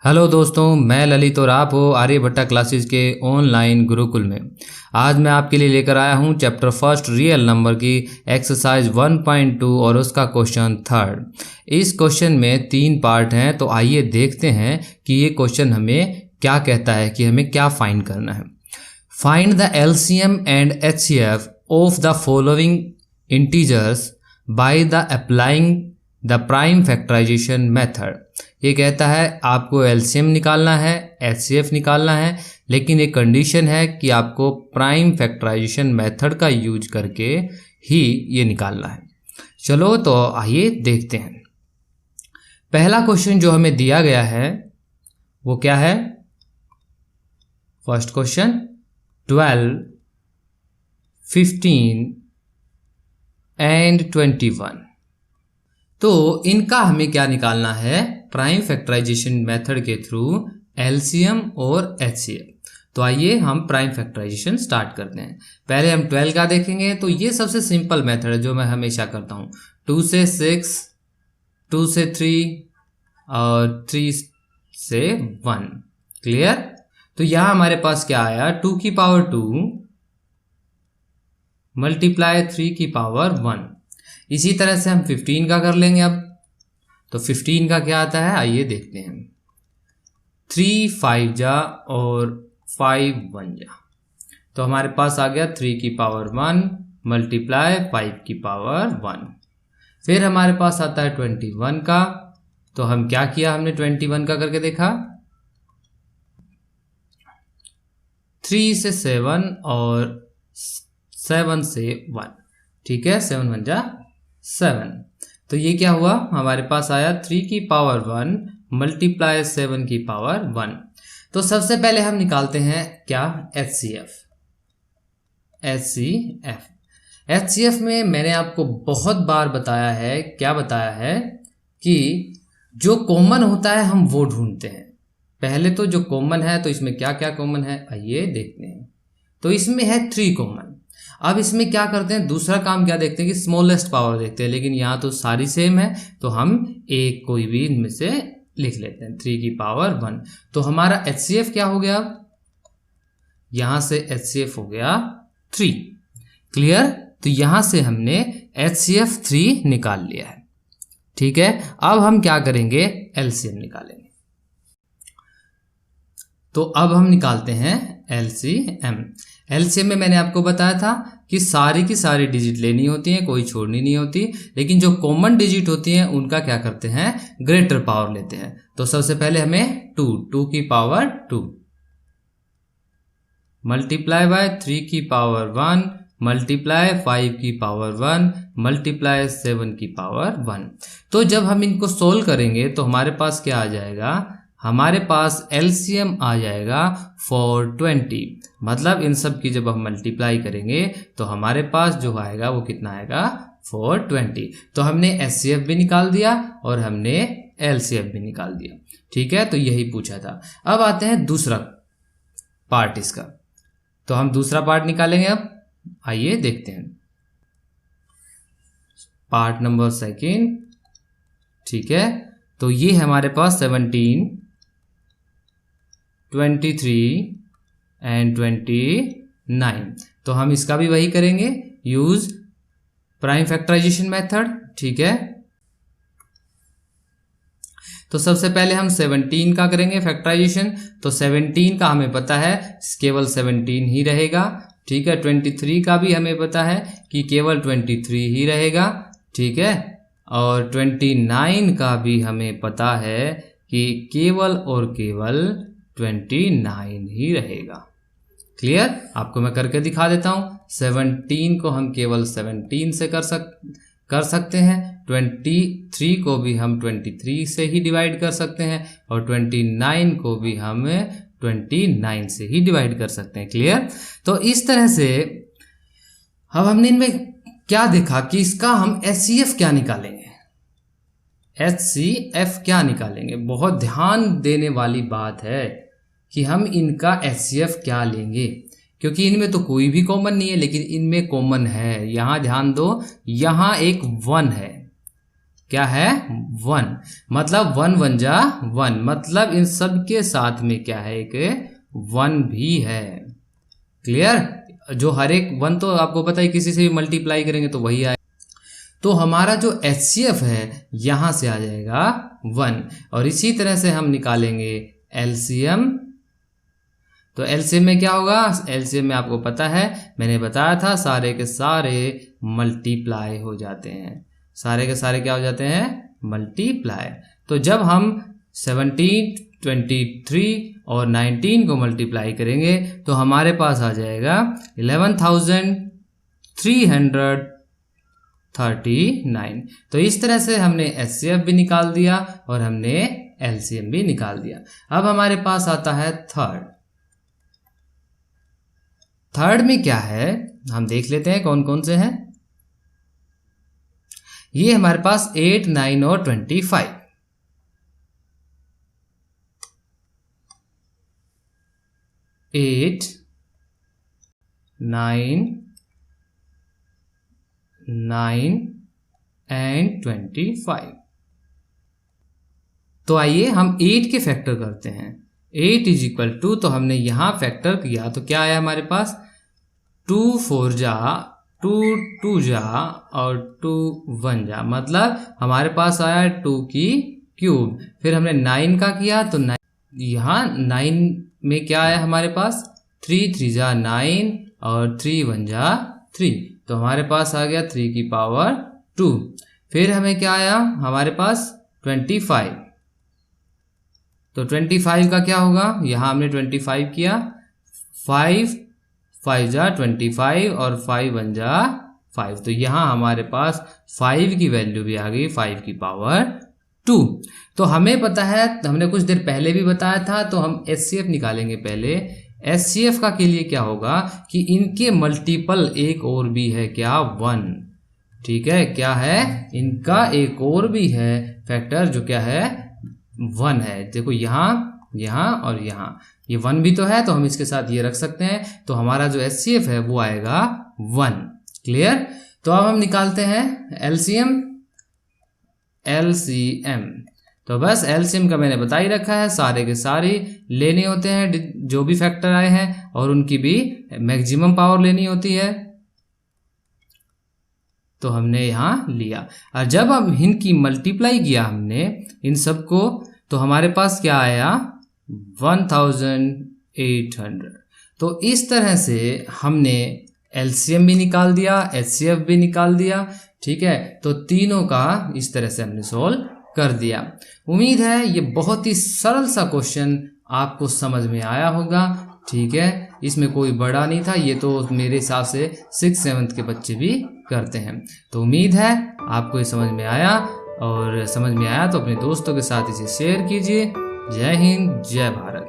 Hello दोस्तों, मैं ललित और आप हो आर्यभट्टा क्लासेस के ऑनलाइन गुरुकुल में। आज मैं आपके लिए लेकर आया हूं चैप्टर फर्स्ट रियल नंबर की एक्सरसाइज 1.2 और उसका क्वेश्चन थर्ड। इस क्वेश्चन में 3 पार्ट हैं, तो आइए देखते हैं कि ये क्वेश्चन हमें क्या कहता है कि हमें क्या फाइंड करना है। Find the LCM and HCF of the following integers by the applying the prime factorization method. ये कहता है आपको एलसीएम निकालना है, एचसीएफ निकालना है, लेकिन एक कंडीशन है कि आपको प्राइम फैक्टराइजेशन मेथड का यूज करके ही ये निकालना है। चलो तो आइए देखते हैं। पहला क्वेश्चन जो हमें दिया गया है वो क्या है? First question 12, 15 and 21। तो इनका हमें क्या निकालना है? प्राइम फैक्टराइजेशन मेथड के थ्रू एलसीएम और एचसीएफ। तो आइए हम प्राइम फैक्टराइजेशन स्टार्ट करते हैं। पहले हम 12 का देखेंगे। तो ये सबसे सिंपल मेथड है जो मैं हमेशा करता हूँ। 2 से 6, 2 से 3 और 3 से 1। क्लियर? तो यहाँ हमारे पास क्या आया? 2 की पावर 2 मल्टीप्लाई 3 की पावर 1। इसी तरह से हम 15 का कर लेंगे। अब तो 15 का क्या आता है आइए देखते हैं। 3 5 जा और 5 1 जा, तो हमारे पास आ गया 3 की पावर 1 मल्टीप्लाई 5 की पावर 1। फिर हमारे पास आता है 21 का। तो हम क्या किया? हमने 21 का करके देखा। 3 से 7 और 7 से 1। ठीक है, 7 1 जा 7। तो ये क्या हुआ? हमारे पास आया 3 की पावर 1 मल्टीप्लाई 7 की पावर 1। तो सबसे पहले हम निकालते हैं क्या? एचसीएफ। एचसीएफ में मैंने आपको बहुत बार बताया है, क्या बताया है कि जो कॉमन होता है हम वो ढूंढते हैं। पहले तो जो कॉमन है, तो इसमें क्या क्या कॉमन है आइए देखते हैं। तो इसमें है 3 कॉमन। अब इसमें क्या करते हैं? दूसरा काम क्या देखते हैं कि स्मॉलेस्ट पावर देखते हैं, लेकिन यहाँ तो सारी सेम है, तो हम एक कोई भी इनमें से लिख लेते हैं। 3 की पावर 1। तो हमारा एचसीएफ क्या हो गया? यहाँ से एचसीएफ हो गया 3। क्लियर? तो यहाँ से हमने एचसीएफ 3 निकाल लिया है। ठीक है, अब हम क्या करेंगे? एलसीएम निकालेंगे। तो अब हम निकालते हैं एलसीएम। एलसीएम में मैंने आपको बताया था कि सारी की सारी डिजिट लेनी होती हैं, कोई छोड़नी नहीं होती, लेकिन जो कॉमन डिजिट होती हैं उनका क्या करते हैं? ग्रेटर पावर लेते हैं। तो सबसे पहले हमें 2 की पावर 2 मल्टीप्लाई बाय 3 की पावर 1 मल्टीप्लाई 5 की पावर 1 मल्टीप्लाई 7 की पावर 1। तो जब हम इनको सोल्व करेंगे तो हमारे पास क्या आ जाएगा? हमारे पास एलसीएम आ जाएगा 420। मतलब इन सब की जब हम मल्टीप्लाई करेंगे तो हमारे पास जो आएगा वो कितना आएगा? 420। तो हमने एचसीएफ भी निकाल दिया और हमने एलसीएफ भी निकाल दिया। ठीक है, तो यही पूछा था। अब आते हैं दूसरा पार्ट इसका। तो हम दूसरा पार्ट निकालेंगे। अब आइए देखते हैं पार्ट नंबर 2। ठीक है, तो ये हमारे पास 17, 23 एंड 29। तो हम इसका भी वही करेंगे, यूज प्राइम फैक्टराइजेशन मेथड। ठीक है, तो सबसे पहले हम 17 का करेंगे फैक्टराइजेशन। तो 17 का हमें पता है केवल 17 ही रहेगा। ठीक है, 23 का भी हमें पता है कि केवल 23 ही रहेगा। ठीक है, और 29 का भी हमें पता है कि केवल और केवल 29 ही रहेगा। क्लियर? आपको मैं करके दिखा देता हूं। 17 को हम केवल 17 से कर सकते हैं। 23 को भी हम 23 से ही डिवाइड कर सकते हैं, और 29 को भी हम 29 से ही डिवाइड कर सकते हैं। क्लियर? तो इस तरह से अब हमने इनमें क्या देखा कि इसका हम एचसीएफ क्या निकालेंगे। एचसीएफ क्या निकालेंगे? बहुत ध्यान देने वाली बात है कि हम इनका एचसीएफ क्या लेंगे, क्योंकि इनमें तो कोई भी कॉमन नहीं है, लेकिन इनमें कॉमन है। यहाँ ध्यान दो, यहाँ एक 1 है। क्या है 1, मतलब 1 1 जा 1, मतलब इन सब के साथ में क्या है एक 1 भी है। क्लियर? जो हर एक 1 तो आपको पता है किसी से भी मल्टीप्लाई करेंगे तो वही आए। तो हमारा जो HCF है यहां से आ जाएगा 1, और इसी तरह से हम निकालेंगे LCM। तो LCM में क्या होगा? LCM में आपको पता है, मैंने बताया था सारे के सारे मल्टीप्लाई हो जाते हैं, सारे के सारे क्या हो जाते हैं? मल्टीप्लाई। तो जब हम 17, 23 और 19 को मल्टीप्लाई करेंगे तो हमारे पास आ जाएगा 11,339। तो इस तरह से हमने HCF भी निकाल दिया और हमने LCM भी निकाल दिया। अब हमारे पास आता है थर्ड में क्या है हम देख लेते हैं कौन कौन से हैं। ये हमारे पास 8, 9 और 25। 8, 9 एंड 25। तो आइए हम 8 के फैक्टर करते हैं। 8 इज इक्वल टू, तो हमने यहां फैक्टर किया तो क्या आया हमारे पास? 2 4 जा, 2 2 जा और 2 1 जा, मतलब हमारे पास आया 2 की क्यूब। फिर हमने 9 का किया तो यहाँ 9 में क्या आया हमारे पास? 3 3 जा 9 और 3 1 जा 3, तो हमारे पास आ गया 3 की पावर 2। फिर हमें क्या आया हमारे पास? 25। तो 25 का क्या होगा? यहाँ हमने 25 किया, 5 5 जा 25 और 5 1 जा 5, तो यहाँ हमारे पास 5 की वैल्यू भी आ गई 5 की पावर 2। तो हमें पता है, हमने कुछ देर पहले भी बताया था, तो हम HCF निकालेंगे पहले। HCF का के लिए क्या होगा कि इनके मल्टीपल एक और भी है, क्या? 1। ठीक है, क्या है? इनका एक और भी है फैक्टर जो क्या है? 1 है। देखो यहाँ और यहाँ ये 1 भी तो है, तो हम इसके साथ ये रख सकते हैं, तो हमारा जो HCF है वो आएगा 1। क्लियर? तो अब हम निकालते हैं LCM। तो बस LCM का मैंने बता ही रखा है, सारे के सारे लेने होते हैं जो भी फैक्टर आए हैं, और उनकी भी मैक्सिमम पावर लेनी होती है। तो हमने यहाँ लिया, और जब अब इनकी मल्टीप्लाई किया हमने इन सबको, तो हमारे पास क्या आया? 1800। तो इस तरह से हमने LCM भी निकाल दिया, HCF भी निकाल दिया। ठीक है, तो तीनों का इस तरह से हमने सोल्व कर दिया। उम्मीद है ये बहुत ही सरल सा क्वेश्चन आपको समझ में आया होगा। ठीक है, इसमें कोई बड़ा नहीं था, ये तो मेरे हिसाब से 6th 7th के बच्चे भी करते हैं। तो उम्मीद है आपको ये समझ में आया, और समझ में आया तो अपने दोस्तों के साथ इसे शेयर कीजिए। जय हिंद, जय भारत।